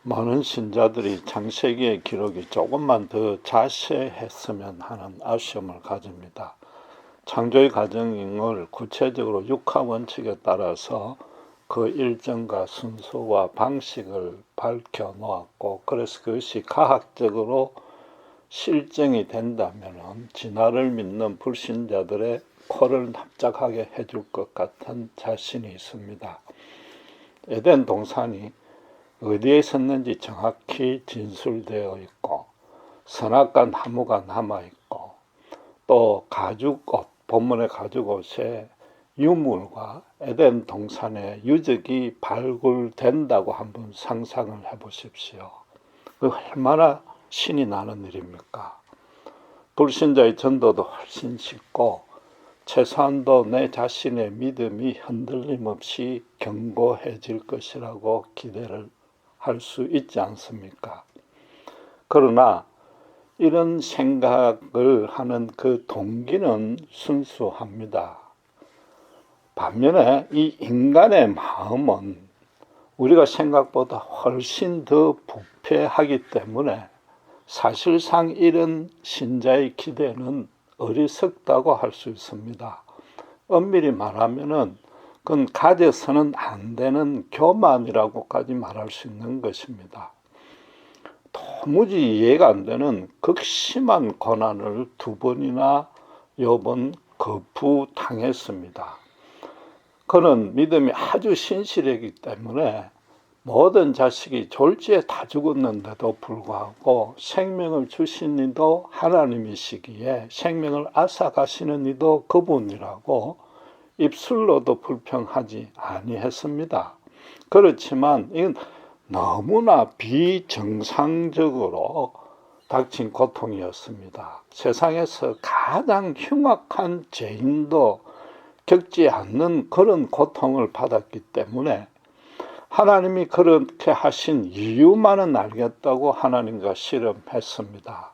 많은 신자들이 창세기의 기록이 조금만 더 자세했으면 하는 아쉬움을 가집니다. 창조의 과정을 구체적으로 육하 원칙에 따라서 그 일정과 순서와 방식을 밝혀 놓았고, 그래서 그것이 과학적으로 실증이 된다면 진화를 믿는 불신자들의 코를 납작하게 해줄 것 같은 자신이 있습니다. 에덴 동산이 어디에 있었는지 정확히 진술되어 있고, 선악과 나무가 남아있고, 또 가죽옷, 본문의 가죽옷에 유물과 에덴 동산의 유적이 발굴된다고 한번 상상을 해보십시오. 그 얼마나 신이 나는 일입니까? 불신자의 전도도 훨씬 쉽고, 최소한도 내 자신의 믿음이 흔들림 없이 견고해질 것이라고 기대를 할 수 있지 않습니까? 그러나 이런 생각을 하는 그 동기는 순수합니다. 반면에 이 인간의 마음은 우리가 생각보다 훨씬 더 부패하기 때문에 사실상 이런 신자의 기대는 어리석다고 할 수 있습니다. 엄밀히 말하면은 그건 가져서는 안 되는 교만이라고까지 말할 수 있는 것입니다. 도무지 이해가 안 되는 극심한 고난을 2번이나 욥은 거푸당했습니다. 그는 믿음이 아주 신실했기 때문에 모든 자식이 졸지에 다 죽었는데도 불구하고 생명을 주신 이도 하나님이시기에 생명을 앗아가시는 이도 그분이라고 입술로도 불평하지 아니했습니다. 그렇지만 이건 너무나 비정상적으로 닥친 고통이었습니다. 세상에서 가장 흉악한 죄인도 겪지 않는 그런 고통을 받았기 때문에 하나님이 그렇게 하신 이유만은 알겠다고 하나님과 씨름했습니다.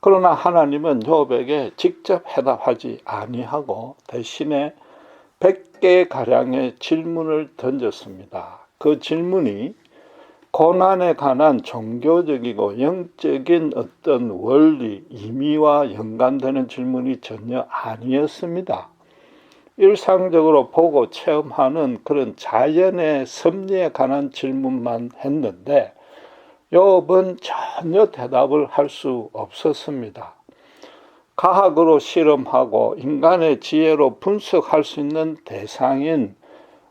그러나 하나님은 욥에게 직접 해답하지 아니하고 대신에 100개가량의 질문을 던졌습니다. 그 질문이 고난에 관한 종교적이고 영적인 어떤 원리, 의미와 연관되는 질문이 전혀 아니었습니다. 일상적으로 보고 체험하는 그런 자연의 섭리에 관한 질문만 했는데 욥은 전혀 대답을 할 수 없었습니다. 과학으로 실험하고 인간의 지혜로 분석할 수 있는 대상인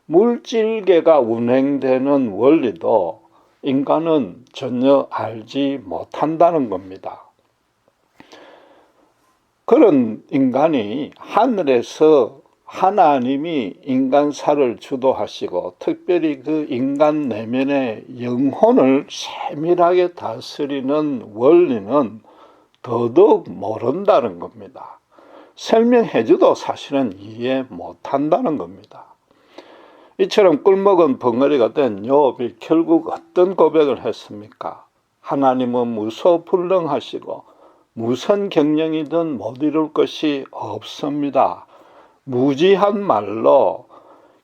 물질계가 운행되는 원리도 인간은 전혀 알지 못한다는 겁니다. 그런 인간이 하늘에서 하나님이 인간사를 주도하시고 특별히 그 인간 내면의 영혼을 세밀하게 다스리는 원리는 더더욱 모른다는 겁니다. 설명해줘도 사실은 이해 못한다는 겁니다. 이처럼 꿀먹은 벙어리가 된 욥이 결국 어떤 고백을 했습니까? 하나님은 무소불능하시고 무슨 경영이든 못 이룰 것이 없습니다. 무지한 말로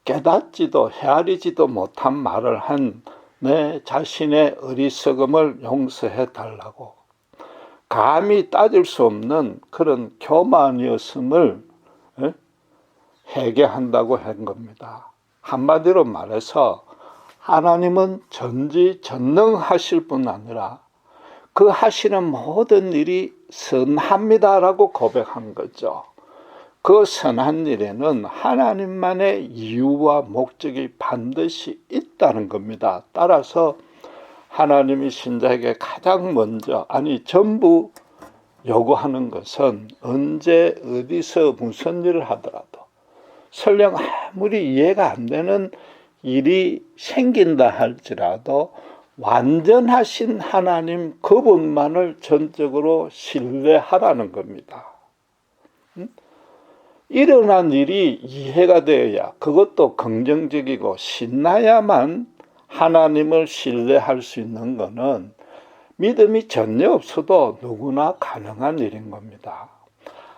깨닫지도 헤아리지도 못한 말을 한 내 자신의 어리석음을 용서해 달라고, 감히 따질 수 없는 그런 교만이었음을 회개한다고 한 겁니다. 한마디로 말해서 하나님은 전지전능하실 뿐 아니라 그 하시는 모든 일이 선합니다라고 고백한 거죠. 그 선한 일에는 하나님만의 이유와 목적이 반드시 있다는 겁니다. 따라서 하나님이 신자에게 가장 먼저, 전부 요구하는 것은 언제 어디서 무슨 일을 하더라도 설령 아무리 이해가 안 되는 일이 생긴다 할지라도 완전하신 하나님 그분만을 전적으로 신뢰하라는 겁니다. 일어난 일이 이해가 되어야, 그것도 긍정적이고 신나야만 하나님을 신뢰할 수 있는 것은 믿음이 전혀 없어도 누구나 가능한 일인 겁니다.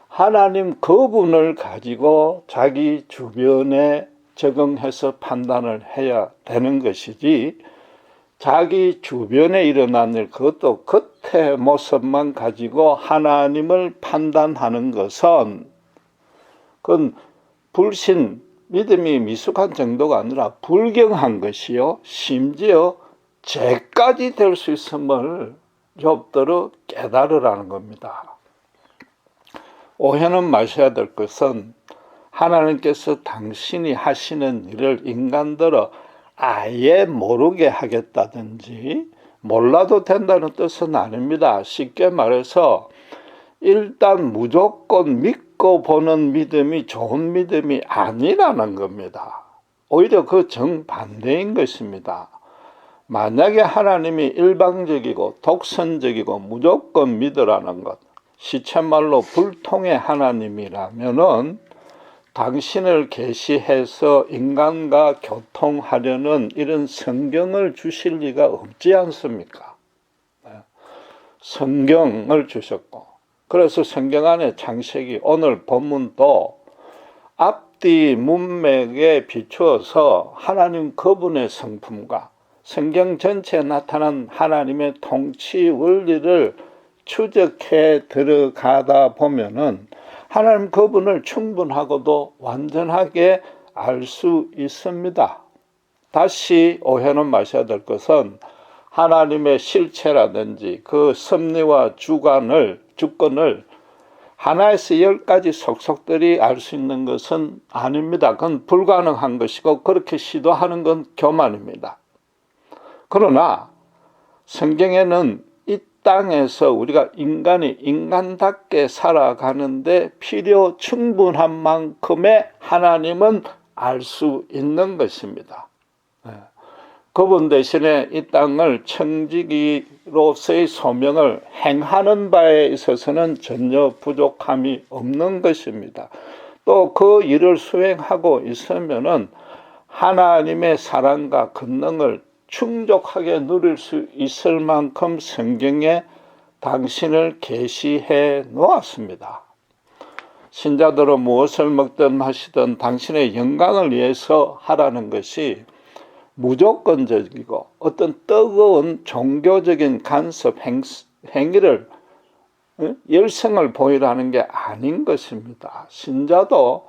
하나님 그분을 가지고 자기 주변에 적응해서 판단을 해야 되는 것이지, 자기 주변에 일어난 일, 그것도 겉의 모습만 가지고 하나님을 판단하는 것은 그건 불신, 믿음이 미숙한 정도가 아니라 불경한 것이요, 심지어 죄까지 될 수 있음을 욥더러 깨달으라는 겁니다. 오해는 마셔야 될 것은 하나님께서 당신이 하시는 일을 인간들어 아예 모르게 하겠다든지 몰라도 된다는 뜻은 아닙니다. 쉽게 말해서 일단 무조건 믿고 보는 믿음이 좋은 믿음이 아니라는 겁니다. 오히려 그 정반대인 것입니다. 만약에 하나님이 일방적이고 독선적이고 무조건 믿으라는 것, 시쳇말로 불통의 하나님이라면은 당신을 계시해서 인간과 교통하려는 이런 성경을 주실 리가 없지 않습니까? 성경을 주셨고, 그래서 성경 안에 창세기, 오늘 본문도 앞뒤 문맥에 비추어서 하나님 그분의 성품과 성경 전체에 나타난 하나님의 통치 원리를 추적해 들어가다 보면은 하나님 그분을 충분하고도 완전하게 알 수 있습니다. 다시 오해는 마셔야 될 것은 하나님의 실체라든지 그 섭리와 주권을 하나에서 10가지 속속들이 알 수 있는 것은 아닙니다. 그건 불가능한 것이고 그렇게 시도하는 건 교만입니다. 그러나 성경에는 이 땅에서 우리가 인간이 인간답게 살아가는데 필요 충분한 만큼의 하나님은 알 수 있는 것입니다. 그분 대신에 이 땅을 청지기로서의 소명을 행하는 바에 있어서는 전혀 부족함이 없는 것입니다. 또 그 일을 수행하고 있으면은 하나님의 사랑과 권능을 충족하게 누릴 수 있을 만큼 성경에 당신을 계시해 놓았습니다. 신자들은 무엇을 먹든 마시든 당신의 영광을 위해서 하라는 것이 무조건적이고 어떤 뜨거운 종교적인 간섭 행위를 열성을 보이라는 게 아닌 것입니다. 신자도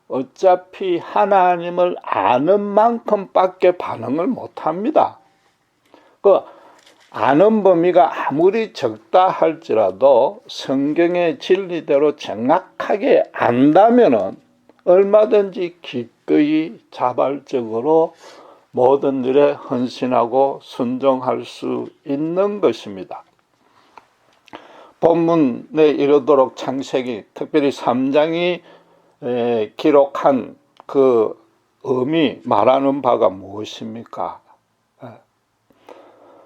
어차피 하나님을 아는 만큼밖에 반응을 못합니다. 그 아는 범위가 아무리 적다 할지라도 성경의 진리대로 정확하게 안다면은 얼마든지 기꺼이 자발적으로 모든 일에 헌신하고 순종할 수 있는 것입니다. 본문에 이르도록 창세기, 특별히 3장이 기록한 그 의미, 말하는 바가 무엇입니까?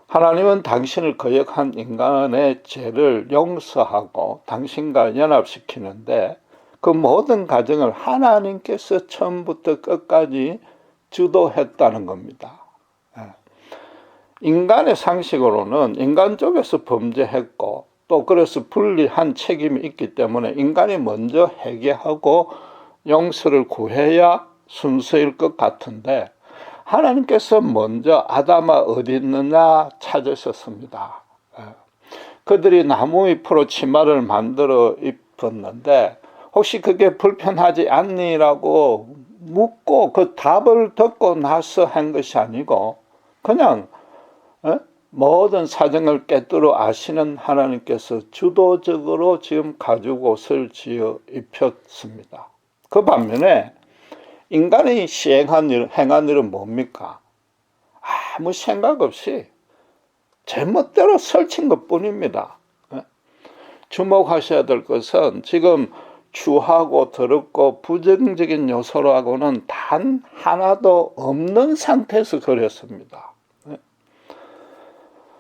하나님은 당신을 거역한 인간의 죄를 용서하고 당신과 연합시키는데 그 모든 과정을 하나님께서 처음부터 끝까지 주도했다는 겁니다. 인간의 상식으로는 인간 쪽에서 범죄했고 또 그래서 불리한 책임이 있기 때문에 인간이 먼저 회개하고 용서를 구해야 순서일 것 같은데 하나님께서 먼저 아담아 어디 있느냐 찾으셨습니다. 그들이 나무 잎으로 치마를 만들어 입었는데 혹시 그게 불편하지 않니라고 묻고 그 답을 듣고 나서 한 것이 아니고 그냥 모든 사정을 꿰뚫어 아시는 하나님께서 주도적으로 지금 가죽옷을 지어 입혔습니다. 그 반면에 인간이 행한 일은 뭡니까? 아무 생각 없이 제멋대로 설친 것뿐입니다. 주목하셔야 될 것은 지금 추하고 더럽고 부정적인 요소라고는 단 하나도 없는 상태에서 그렸습니다.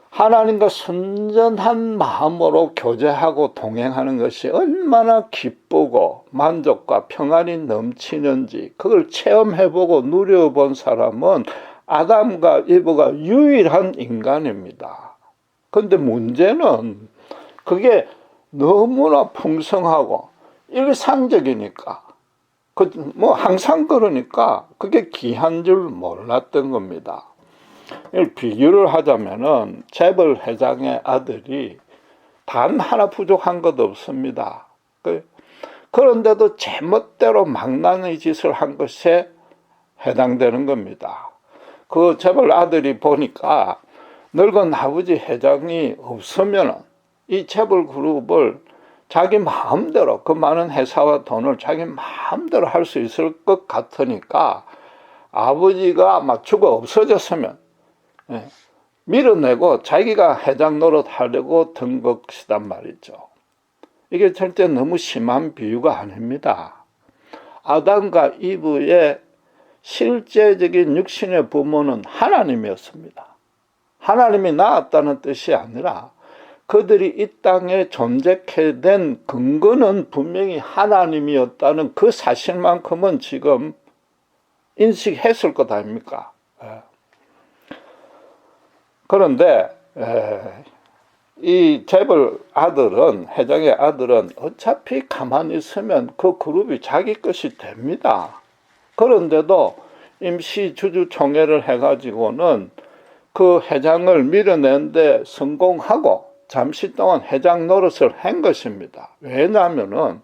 하나님과 순전한 마음으로 교제하고 동행하는 것이 얼마나 기쁘고 만족과 평안이 넘치는지 그걸 체험해보고 누려본 사람은 아담과 이브가 유일한 인간입니다. 그런데 문제는 그게 너무나 풍성하고 일상적이니까 항상 그러니까 그게 귀한 줄 몰랐던 겁니다. 이걸 비교를 하자면은 재벌 회장의 아들이 단 하나 부족한 것 없습니다. 그런데도 제멋대로 망나니 짓을 한 것에 해당되는 겁니다. 그 재벌 아들이 보니까 늙은 아버지 회장이 없으면 이 재벌 그룹을 자기 마음대로 그 많은 회사와 돈을 자기 마음대로 할 수 있을 것 같으니까 아버지가 막 죽어 없어졌으면 밀어내고 자기가 회장 노릇 하려고 든 것이란 말이죠. 이게 절대 너무 심한 비유가 아닙니다. 아담과 이브의 실제적인 육신의 부모는 하나님이었습니다. 하나님이 낳았다는 뜻이 아니라 그들이 이 땅에 존재케 된 근거는 분명히 하나님이었다는 그 사실만큼은 지금 인식했을 것 아닙니까? 그런데 이 재벌 아들은, 회장의 아들은 어차피 가만히 있으면 그 그룹이 자기 것이 됩니다. 그런데도 임시 주주총회를 해가지고는 그 회장을 밀어내는데 성공하고 잠시 동안 회장 노릇을 한 것입니다. 왜냐하면은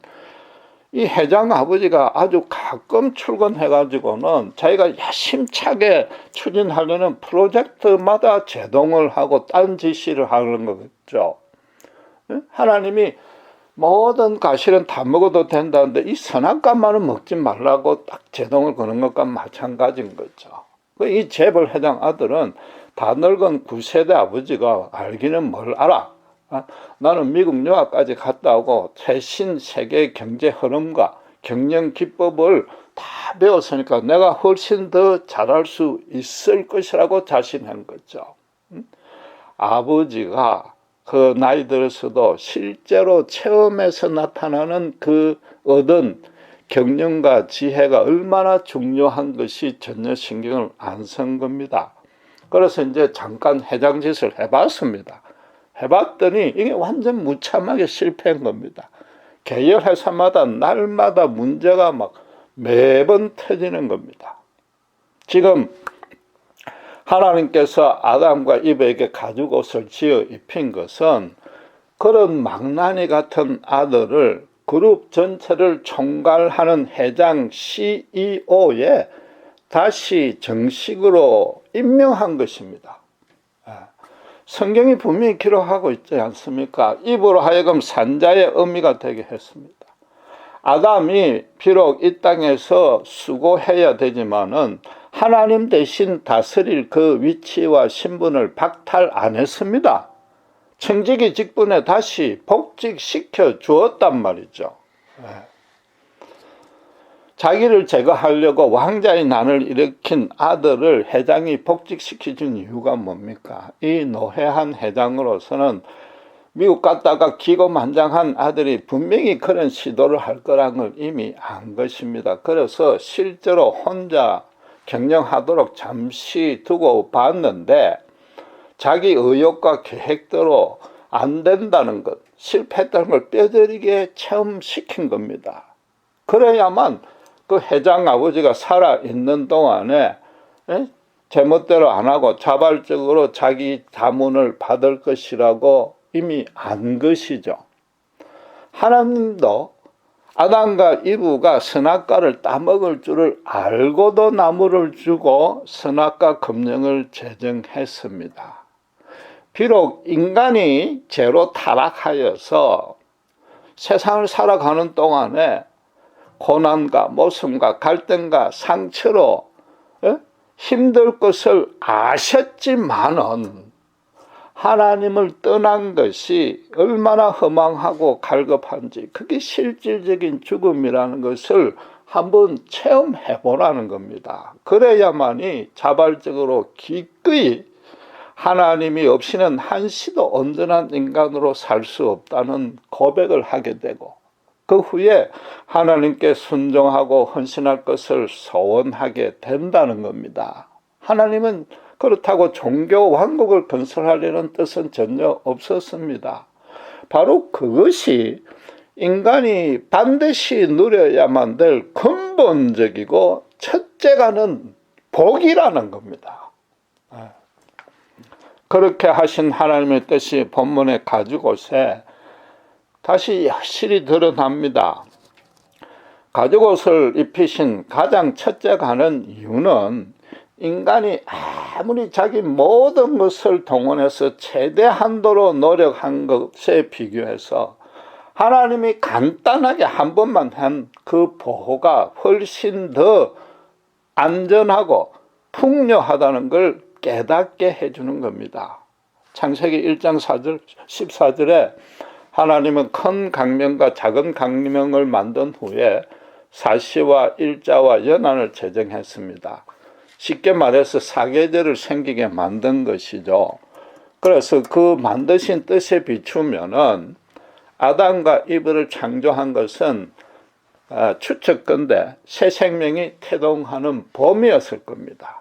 이 회장 아버지가 아주 가끔 출근해가지고는 자기가 야심차게 추진하려는 프로젝트마다 제동을 하고 딴 지시를 하는 거겠죠. 하나님이 모든 과실은 다 먹어도 된다는데 이 선악과만은 먹지 말라고 딱 제동을 거는 것과 마찬가지인 거죠. 이 재벌 회장 아들은 다 늙은 9세대 아버지가 알기는 뭘 알아. 나는 미국 유학까지 갔다 오고 최신 세계 경제 흐름과 경영 기법을 다 배웠으니까 내가 훨씬 더 잘할 수 있을 것이라고 자신한 거죠. 아버지가 그 나이 들어서도 실제로 체험에서 나타나는 그 얻은 경륜과 지혜가 얼마나 중요한 것이 전혀 신경을 안 쓴 겁니다. 그래서 이제 잠깐 회장짓을 해봤습니다. 해봤더니 이게 완전 무참하게 실패한 겁니다. 계열회사마다 날마다 문제가 막 매번 터지는 겁니다. 지금 하나님께서 아담과 이브에게 가죽옷을 지어 입힌 것은 그런 망나니 같은 아들을 그룹 전체를 총괄하는 회장 CEO에 다시 정식으로 임명한 것입니다. 성경이 분명히 기록하고 있지 않습니까? 입으로 하여금 산자의 의미가 되게 했습니다. 아담이 비록 이 땅에서 수고해야 되지만은 하나님 대신 다스릴 그 위치와 신분을 박탈 안 했습니다. 청지기 직분에 다시 복직시켜 주었단 말이죠. 자기를 제거하려고 왕자의 난을 일으킨 아들을 회장이 복직시켜준 이유가 뭡니까? 이 노회한 회장으로서는 미국 갔다가 기고만장한 아들이 분명히 그런 시도를 할 거라는 걸 이미 안 것입니다. 그래서 실제로 혼자 경영하도록 잠시 두고 봤는데 자기 의욕과 계획대로 안 된다는 것, 실패했다는 걸 뼈저리게 체험시킨 겁니다. 그래야만 그 회장 아버지가 살아있는 동안에 제멋대로 안 하고 자발적으로 자기 자문을 받을 것이라고 이미 안 것이죠. 하나님도 아담과 이브가 선악과를 따먹을 줄을 알고도 나무를 주고 선악과 금령을 제정했습니다. 비록 인간이 죄로 타락하여서 세상을 살아가는 동안에 고난과 모순과 갈등과 상처로 힘들 것을 아셨지만은 하나님을 떠난 것이 얼마나 허망하고 갈급한지 그게 실질적인 죽음이라는 것을 한번 체험해 보라는 겁니다. 그래야만이 자발적으로 기꺼이 하나님이 없이는 한시도 온전한 인간으로 살 수 없다는 고백을 하게 되고 그 후에 하나님께 순종하고 헌신할 것을 소원하게 된다는 겁니다. 하나님은 그렇다고 종교 왕국을 건설하려는 뜻은 전혀 없었습니다. 바로 그것이 인간이 반드시 누려야만 될 근본적이고 첫째가는 복이라는 겁니다. 그렇게 하신 하나님의 뜻이 본문의 가죽옷에 다시 여실히 드러납니다. 가죽옷을 입히신 가장 첫째 가는 이유는 인간이 아무리 자기 모든 것을 동원해서 최대한도로 노력한 것에 비교해서 하나님이 간단하게 한 번만 한 그 보호가 훨씬 더 안전하고 풍요하다는 걸 깨닫게 해주는 겁니다. 창세기 1장 4절, 14절에 하나님은 큰 강명과 작은 강명을 만든 후에 사시와 일자와 연한을 제정했습니다. 쉽게 말해서 사계절을 생기게 만든 것이죠. 그래서 그 만드신 뜻에 비추면은 아담과 이브를 창조한 것은 추측건대 새 생명이 태동하는 봄이었을 겁니다.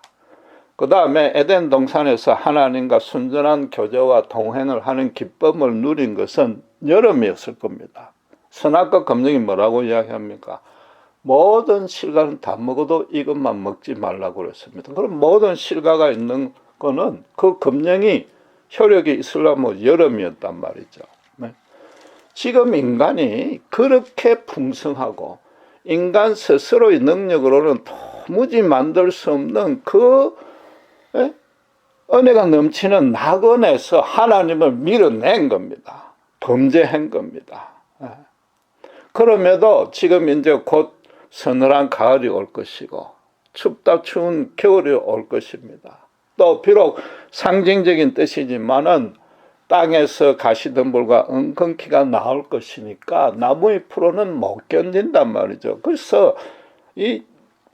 그 다음에 에덴 동산에서 하나님과 순전한 교제와 동행을 하는 기쁨을 누린 것은 여름이었을 겁니다. 선악과 검증이 뭐라고 이야기합니까? 모든 실과는 다 먹어도 이것만 먹지 말라고 그랬습니다. 그럼 모든 실과가 있는 거는 그 검증이 효력이 있으려면 여름이었단 말이죠. 네. 지금 인간이 그렇게 풍성하고 인간 스스로의 능력으로는 도무지 만들 수 없는 그 은혜가 넘치는 낙원에서 하나님을 밀어낸 겁니다. 범죄한 겁니다. 그럼에도 지금 이제 곧 서늘한 가을이 올 것이고 춥다 추운 겨울이 올 것입니다. 또 비록 상징적인 뜻이지만은 땅에서 가시덤불과 엉겅퀴가 나올 것이니까 나무의 풀어는 못 견딘단 말이죠. 그래서 이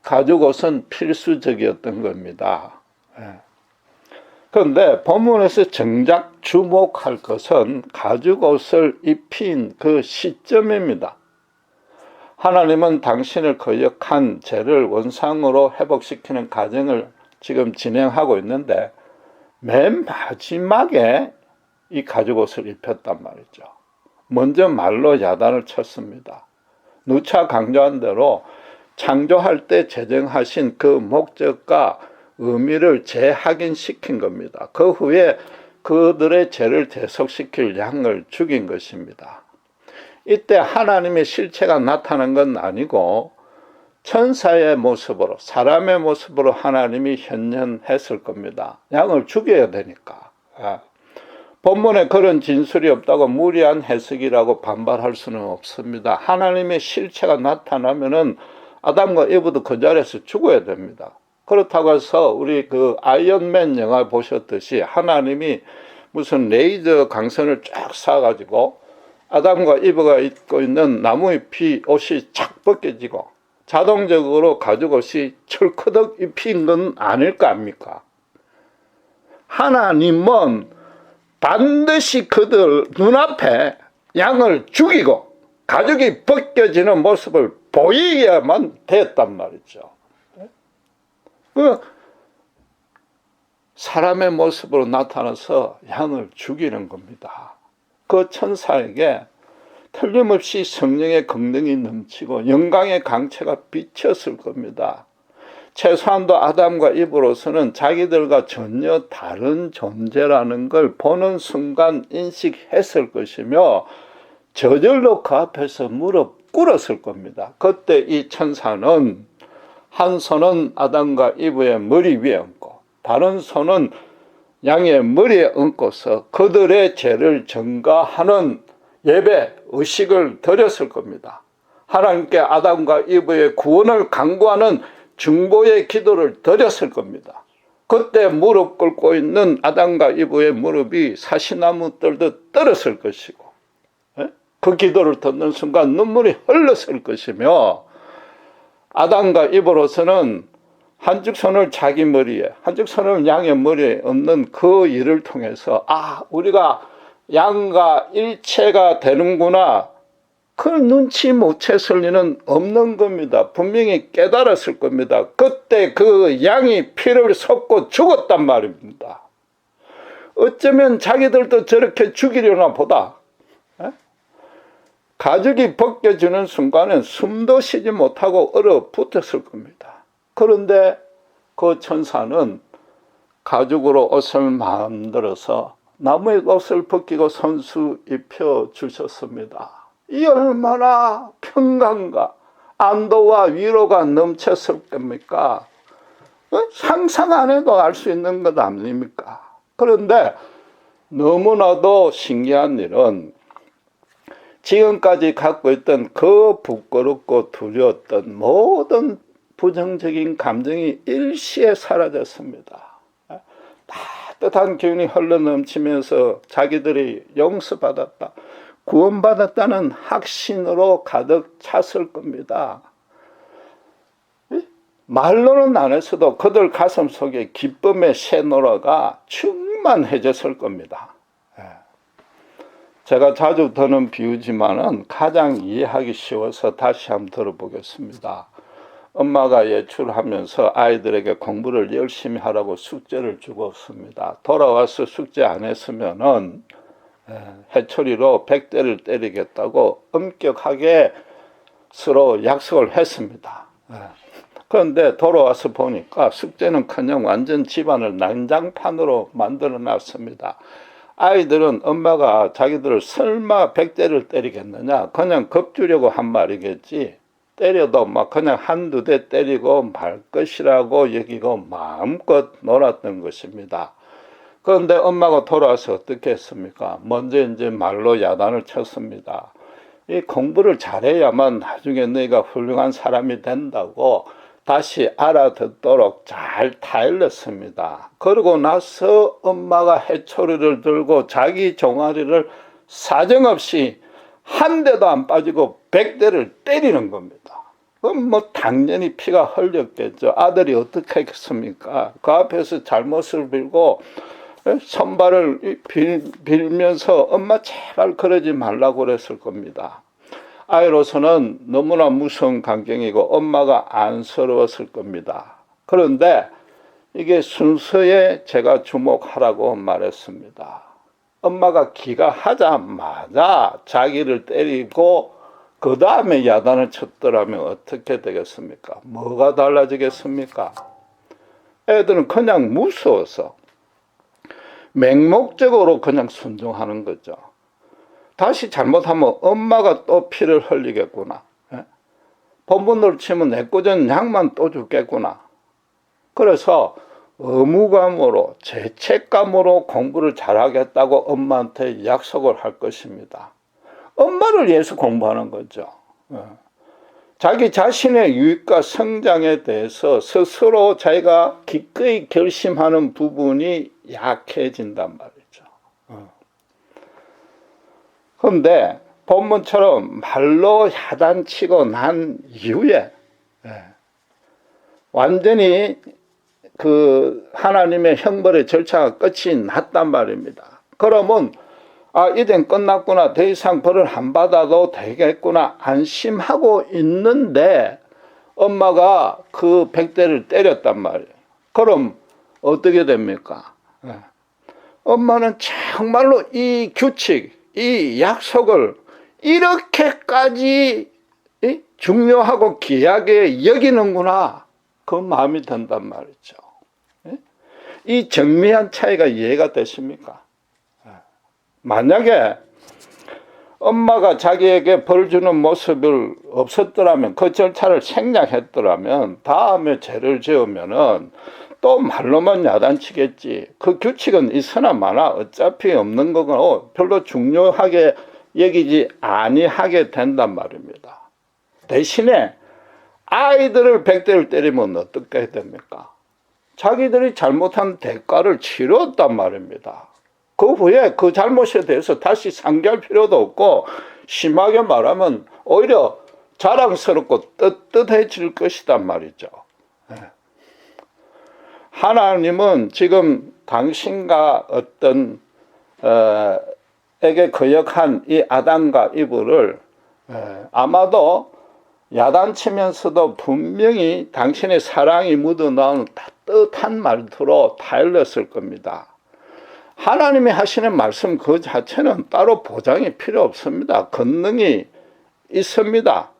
가죽옷은 필수적이었던 겁니다. 그런데 본문에서 정작 주목할 것은 가죽옷을 입힌 그 시점입니다. 하나님은 당신을 거역한 죄를 원상으로 회복시키는 과정을 지금 진행하고 있는데 맨 마지막에 이 가죽옷을 입혔단 말이죠. 먼저 말로 야단을 쳤습니다. 누차 강조한 대로 창조할 때 제정하신 그 목적과 의미를 재확인시킨 겁니다. 그 후에 그들의 죄를 대속시킬 양을 죽인 것입니다. 이때 하나님의 실체가 나타난 건 아니고 천사의 모습으로 사람의 모습으로 하나님이 현현했을 겁니다. 양을 죽여야 되니까. 본문에 그런 진술이 없다고 무리한 해석이라고 반발할 수는 없습니다. 하나님의 실체가 나타나면은 아담과 이브도 그 자리에서 죽어야 됩니다. 그렇다고 해서 우리 그 아이언맨 영화 보셨듯이 하나님이 무슨 레이저 강선을 쫙 쏴가지고 아담과 이브가 입고 있는 나무의 옷이 착 벗겨지고 자동적으로 가죽옷이 철커덕 입힌 건 아닐 거 아닙니까? 하나님은 반드시 그들 눈앞에 양을 죽이고 가죽이 벗겨지는 모습을 보이게만 됐단 말이죠. 그 사람의 모습으로 나타나서 양을 죽이는 겁니다. 그 천사에게 틀림없이 성령의 긍정이 넘치고 영광의 강체가 비쳤을 겁니다. 최소한도 아담과 이브로서는 자기들과 전혀 다른 존재라는 걸 보는 순간 인식했을 것이며 저절로 그 앞에서 무릎 꿇었을 겁니다. 그때 이 천사는 한 손은 아담과 이브의 머리 위에 얹고 다른 손은 양의 머리에 얹고서 그들의 죄를 전가하는 예배, 의식을 드렸을 겁니다. 하나님께 아담과 이브의 구원을 간구하는 중보의 기도를 드렸을 겁니다. 그때 무릎 꿇고 있는 아담과 이브의 무릎이 사시나무 떨듯 떨었을 것이고 그 기도를 듣는 순간 눈물이 흘렀을 것이며 아담과 이브로서는 한쪽 손을 자기 머리에 한쪽 손을 양의 머리에 얹는 그 일을 통해서 우리가 양과 일체가 되는구나, 그 눈치 못 챘을 리는 없는 겁니다. 분명히 깨달았을 겁니다. 그때 그 양이 피를 쏟고 죽었단 말입니다. 어쩌면 자기들도 저렇게 죽이려나 보다. 가죽이 벗겨지는 순간은 숨도 쉬지 못하고 얼어붙었을 겁니다. 그런데 그 천사는 가죽으로 옷을 만들어서 나무의 옷을 벗기고 손수 입혀 주셨습니다. 이 얼마나 평강과 안도와 위로가 넘쳤을 겁니까? 상상 안 해도 알 수 있는 것 아닙니까? 그런데 너무나도 신기한 일은 지금까지 갖고 있던 그 부끄럽고 두려웠던 모든 부정적인 감정이 일시에 사라졌습니다. 따뜻한 기운이 흘러넘치면서 자기들이 용서받았다, 구원받았다는 확신으로 가득 찼을 겁니다. 말로는 안 했어도 그들 가슴 속에 기쁨의 새노래가 충만해졌을 겁니다. 제가 자주 드는 비유지만은 가장 이해하기 쉬워서 다시 한번 들어보겠습니다. 엄마가 외출하면서 아이들에게 공부를 열심히 하라고 숙제를 주었습니다. 돌아와서 숙제 안 했으면은 해초리로 100대를 때리겠다고 엄격하게 서로 약속을 했습니다. 그런데 돌아와서 보니까 숙제는커녕 완전 집안을 난장판으로 만들어 놨습니다. 아이들은 엄마가 자기들을 설마 100대를 때리겠느냐, 그냥 겁주려고 한 말이겠지, 때려도 막 그냥 한두 대 때리고 말 것이라고 여기고 마음껏 놀았던 것입니다. 그런데 엄마가 돌아와서 어떻게 했습니까? 먼저 이제 말로 야단을 쳤습니다. 이 공부를 잘해야만 나중에 너희가 훌륭한 사람이 된다고 다시 알아듣도록 잘 타일렀습니다. 그러고 나서 엄마가 해초리를 들고 자기 종아리를 사정없이 한 대도 안 빠지고 100대를 때리는 겁니다. 그럼 뭐 당연히 피가 흘렸겠죠. 아들이 어떻게 했겠습니까? 그 앞에서 잘못을 빌고 손발을 빌면서 엄마 제발 그러지 말라고 그랬을 겁니다. 아이로서는 너무나 무서운 광경이고 엄마가 안쓰러웠을 겁니다. 그런데 이게 순서에 제가 주목하라고 말했습니다. 엄마가 기가하자마자 자기를 때리고 그 다음에 야단을 쳤더라면 어떻게 되겠습니까? 뭐가 달라지겠습니까? 애들은 그냥 무서워서 맹목적으로 그냥 순종하는 거죠. 다시 잘못하면 엄마가 또 피를 흘리겠구나, 본분으로 치면 애꿎은 양만 또 죽겠구나. 그래서 의무감으로 죄책감으로 공부를 잘하겠다고 엄마한테 약속을 할 것입니다. 엄마를 위해서 공부하는 거죠. 자기 자신의 유익과 성장에 대해서 스스로 자기가 기꺼이 결심하는 부분이 약해진단 말이죠. 그런데 본문처럼 말로 야단치고 난 이후에 완전히 그 하나님의 형벌의 절차가 끝이 났단 말입니다. 그러면 이젠 끝났구나, 더 이상 벌을 안 받아도 되겠구나 안심하고 있는데 엄마가 그 100대를 때렸단 말이에요. 그럼 어떻게 됩니까? 엄마는 정말로 이 규칙, 이 약속을 이렇게까지 중요하고 귀하게 여기는구나, 그 마음이 든단 말이죠. 이 정미한 차이가 이해가 되십니까? 만약에 엄마가 자기에게 벌 주는 모습을 없었더라면, 그 절차를 생략했더라면 다음에 죄를 지으면은 또 말로만 야단치겠지. 그 규칙은 있으나 마나 어차피 없는 거고 별로 중요하게 여기지 아니하게 된단 말입니다. 대신에 아이들을 100대를 때리면 어떻게 됩니까? 자기들이 잘못한 대가를 치렀단 말입니다. 그 후에 그 잘못에 대해서 다시 상기할 필요도 없고, 심하게 말하면 오히려 자랑스럽고 떳떳해질 것이단 말이죠. 하나님은 지금 당신과 어떤 에게 거역한 이 아담과 이브를 아마도 야단치면서도 분명히 당신의 사랑이 묻어나온 따뜻한 말투로 타일렀을 겁니다. 하나님이 하시는 말씀 그 자체는 따로 보장이 필요 없습니다. 권능이 있습니다.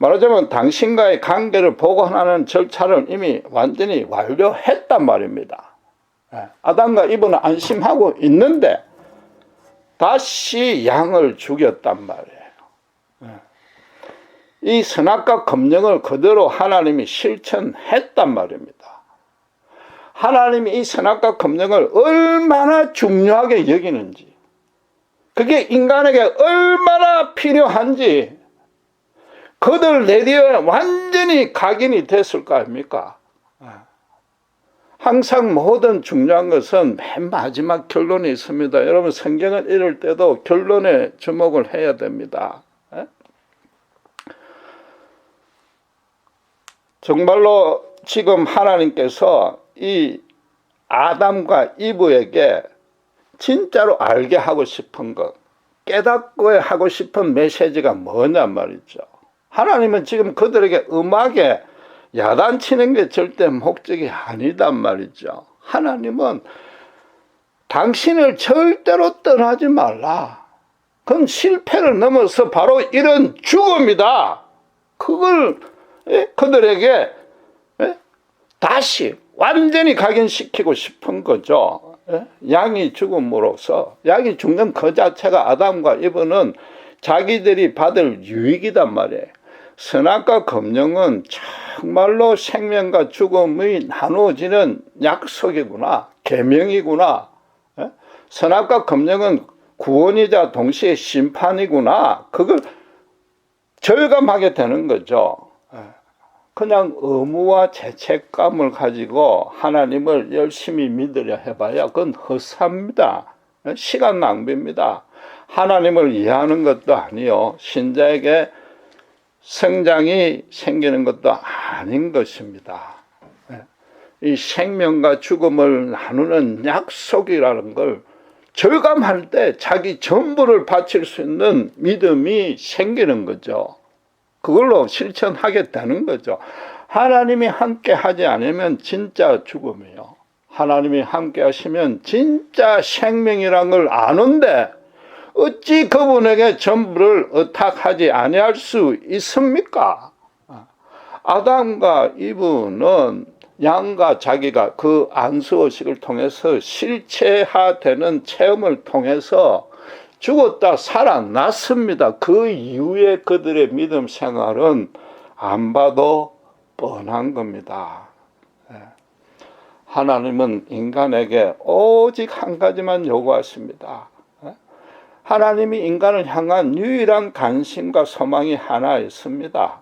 말하자면 당신과의 관계를 보관하는 절차를 이미 완전히 완료했단 말입니다. 아담과 이브는 안심하고 있는데 다시 양을 죽였단 말이에요. 이 선악과 검령을 그대로 하나님이 실천했단 말입니다. 하나님이 이 선악과 검령을 얼마나 중요하게 여기는지, 그게 인간에게 얼마나 필요한지 그들 내리에 완전히 각인이 됐을 거 아닙니까? 항상 모든 중요한 것은 맨 마지막 결론이 있습니다. 여러분, 성경을 읽을 때도 결론에 주목을 해야 됩니다. 정말로 지금 하나님께서 이 아담과 이브에게 진짜로 알게 하고 싶은 것, 깨닫고 하고 싶은 메시지가 뭐냔 말이죠. 하나님은 지금 그들에게 음악에 야단치는 게 절대 목적이 아니단 말이죠. 하나님은 당신을 절대로 떠나지 말라. 그건 실패를 넘어서 바로 이런 죽음이다. 그걸 그들에게 다시 완전히 각인시키고 싶은 거죠. 양이 죽음으로써, 양이 죽는 그 자체가 아담과 이브는 자기들이 받을 유익이단 말이에요. 선악과 검령은 정말로 생명과 죽음이 나누어지는 약속이구나, 계명이구나. 선악과 검령은 구원이자 동시에 심판이구나. 그걸 절감하게 되는 거죠. 그냥 의무와 죄책감을 가지고 하나님을 열심히 믿으려 해봐야 그건 허사입니다. 시간 낭비입니다. 하나님을 이해하는 것도 아니요, 신자에게 성장이 생기는 것도 아닌 것입니다. 이 생명과 죽음을 나누는 약속이라는 걸 절감할 때 자기 전부를 바칠 수 있는 믿음이 생기는 거죠. 그걸로 실천하게 되는 거죠. 하나님이 함께 하지 않으면 진짜 죽음이에요. 하나님이 함께 하시면 진짜 생명이란 걸 아는데 어찌 그분에게 전부를 의탁하지 아니할 수 있습니까? 아담과 이브는 양과 자기가 그 안수의식을 통해서 실체화되는 체험을 통해서 죽었다 살아났습니다. 그 이후에 그들의 믿음 생활은 안 봐도 뻔한 겁니다. 하나님은 인간에게 오직 한 가지만 요구하십니다. 하나님이 인간을 향한 유일한 관심과 소망이 하나 있습니다.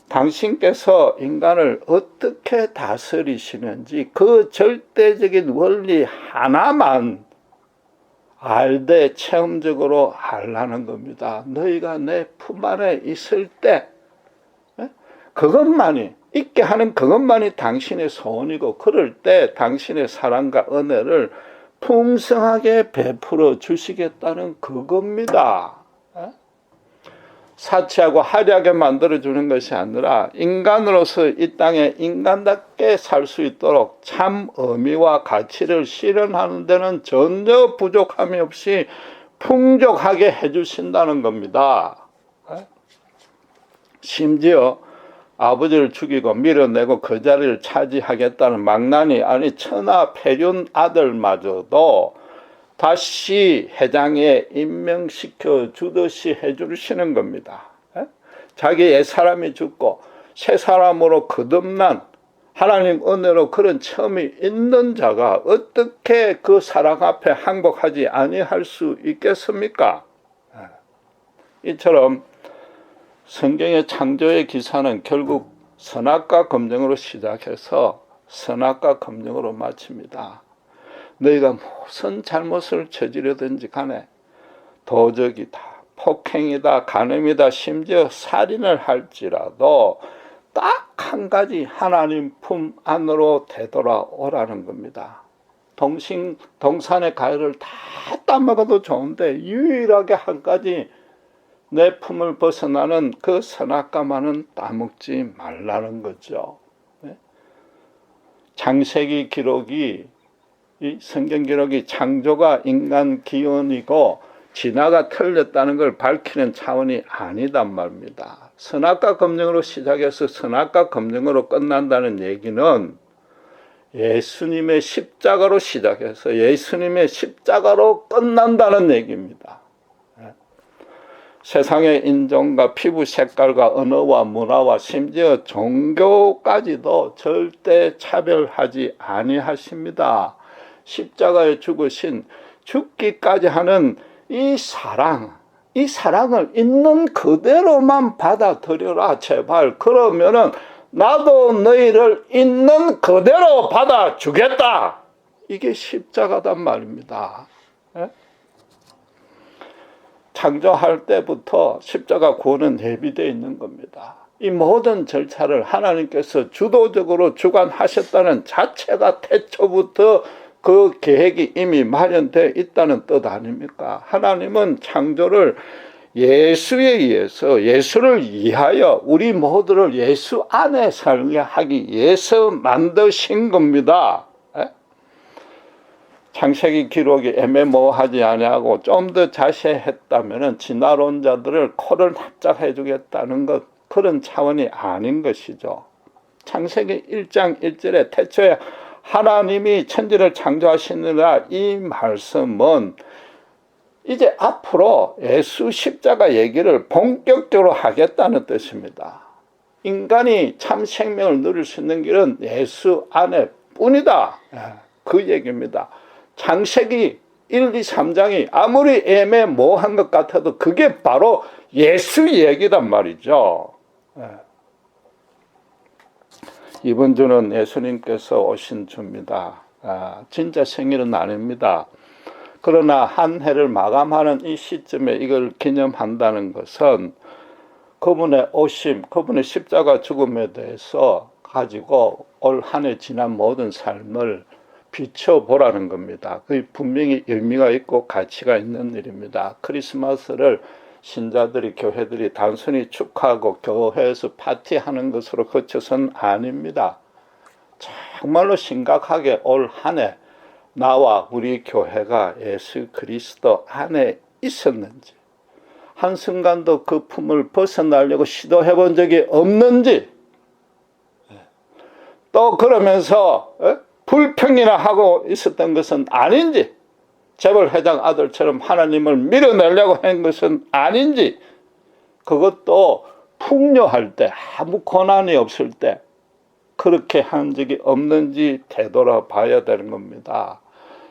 당신께서 인간을 어떻게 다스리시는지 그 절대적인 원리 하나만 알되 체험적으로 알라는 겁니다. 너희가 내 품 안에 있을 때 그것만이, 있게 하는 그것만이 당신의 소원이고, 그럴 때 당신의 사랑과 은혜를 풍성하게 베풀어 주시겠다는 그겁니다. 사치하고 화려하게 만들어주는 것이 아니라 인간으로서 이 땅에 인간답게 살 수 있도록 참 의미와 가치를 실현하는 데는 전혀 부족함이 없이 풍족하게 해주신다는 겁니다. 심지어 아버지를 죽이고 밀어내고 그 자리를 차지하겠다는 망나니, 아니 천하폐륜 아들마저도 다시 회장에 임명시켜 주듯이 해주시는 겁니다. 자기 옛사람이 죽고 새 사람으로 거듭난 하나님 은혜로 그런 체험이 있는 자가 어떻게 그 사랑 앞에 항복하지 아니할 수 있겠습니까? 이처럼 성경의 창조의 기사는 결국 선악과 검령으로 시작해서 선악과 검령으로 마칩니다. 너희가 무슨 잘못을 저지르든지 간에 도적이다, 폭행이다, 간음이다, 심지어 살인을 할지라도 딱 한 가지 하나님 품 안으로 되돌아오라는 겁니다. 동산의 과일을 다 따먹어도 좋은데 유일하게 한 가지 내 품을 벗어나는 그 선악과만은 따먹지 말라는 거죠. 창세기 기록이, 이 성경 기록이 창조가 인간 기원이고 진화가 틀렸다는 걸 밝히는 차원이 아니단 말입니다. 선악과 검증으로 시작해서 선악과 검증으로 끝난다는 얘기는 예수님의 십자가로 시작해서 예수님의 십자가로 끝난다는 얘기입니다. 세상의 인종과 피부 색깔과 언어와 문화와 심지어 종교까지도 절대 차별하지 아니하십니다. 십자가에 죽으신 죽기까지 하는 이 사랑을 있는 그대로만 받아들여라 제발. 그러면은 나도 너희를 있는 그대로 받아주겠다. 이게 십자가단 말입니다. 예? 창조할 때부터 십자가 구원은 예비되어 있는 겁니다. 이 모든 절차를 하나님께서 주도적으로 주관하셨다는 자체가 태초부터 그 계획이 이미 마련되어 있다는 뜻 아닙니까? 하나님은 창조를 예수에 의해서, 예수를 위하여 우리 모두를 예수 안에 살게 하기 위해서 만드신 겁니다. 창세기 기록이 애매모호하지 아니하고 좀 더 자세했다면 진화론자들을 코를 납작해 주겠다는 것, 그런 차원이 아닌 것이죠. 창세기 1장 1절에 태초에 하나님이 천지를 창조하시느라, 이 말씀은 이제 앞으로 예수 십자가 얘기를 본격적으로 하겠다는 뜻입니다. 인간이 참 생명을 누릴 수 있는 길은 예수 안에 뿐이다. 그 얘기입니다. 창세기 1, 2, 3장이 아무리 애매모호한 것 같아도 그게 바로 예수 얘기단 말이죠. 이번 주는 예수님께서 오신 주입니다. 진짜 생일은 아닙니다. 그러나 한 해를 마감하는 이 시점에 이걸 기념한다는 것은 그분의 오심, 그분의 십자가 죽음에 대해서 가지고 올 한 해 지난 모든 삶을 비춰보라는 겁니다. 그게 분명히 의미가 있고 가치가 있는 일입니다. 크리스마스를 신자들이, 교회들이 단순히 축하하고 교회에서 파티하는 것으로 그쳐서는 아닙니다. 정말로 심각하게 올 한 해 나와 우리 교회가 예수 그리스도 안에 있었는지, 한순간도 그 품을 벗어나려고 시도해 본 적이 없는지, 또 그러면서 불평이나 하고 있었던 것은 아닌지, 재벌 회장 아들처럼 하나님을 밀어내려고 한 것은 아닌지, 그것도 풍요할 때, 아무 고난이 없을 때 그렇게 한 적이 없는지 되돌아봐야 되는 겁니다.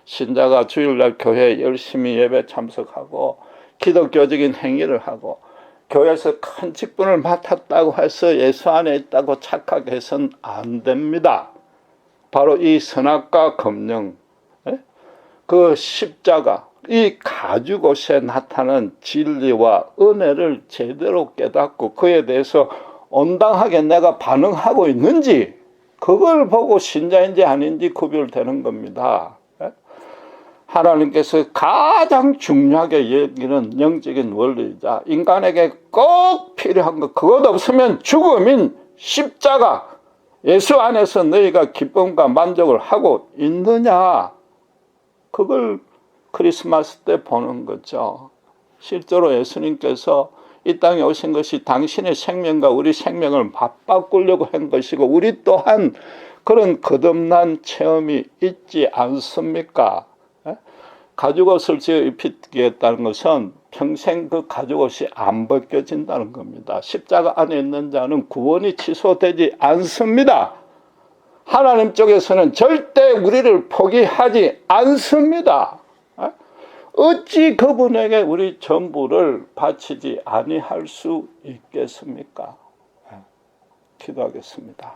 신자가 주일날 교회에 열심히 예배 참석하고 기독교적인 행위를 하고 교회에서 큰 직분을 맡았다고 해서 예수 안에 있다고 착각해서는 안 됩니다. 바로 이 선악과 검증, 그 십자가, 이 가죽옷에 나타나는 진리와 은혜를 제대로 깨닫고 그에 대해서 온당하게 내가 반응하고 있는지, 그걸 보고 신자인지 아닌지 구별되는 겁니다. 하나님께서 가장 중요하게 여기는 영적인 원리이자 인간에게 꼭 필요한 것, 그것 없으면 죽음인 십자가, 예수 안에서 너희가 기쁨과 만족을 하고 있느냐, 그걸 크리스마스 때 보는 거죠. 실제로 예수님께서 이 땅에 오신 것이 당신의 생명과 우리 생명을 맞바꾸려고 한 것이고, 우리 또한 그런 거듭난 체험이 있지 않습니까? 가죽옷을 지어 입히겠다는 것은 평생 그 가죽옷이 안 벗겨진다는 겁니다. 십자가 안에 있는 자는 구원이 취소되지 않습니다. 하나님 쪽에서는 절대 우리를 포기하지 않습니다. 어찌 그분에게 우리 전부를 바치지 아니할 수 있겠습니까? 기도하겠습니다.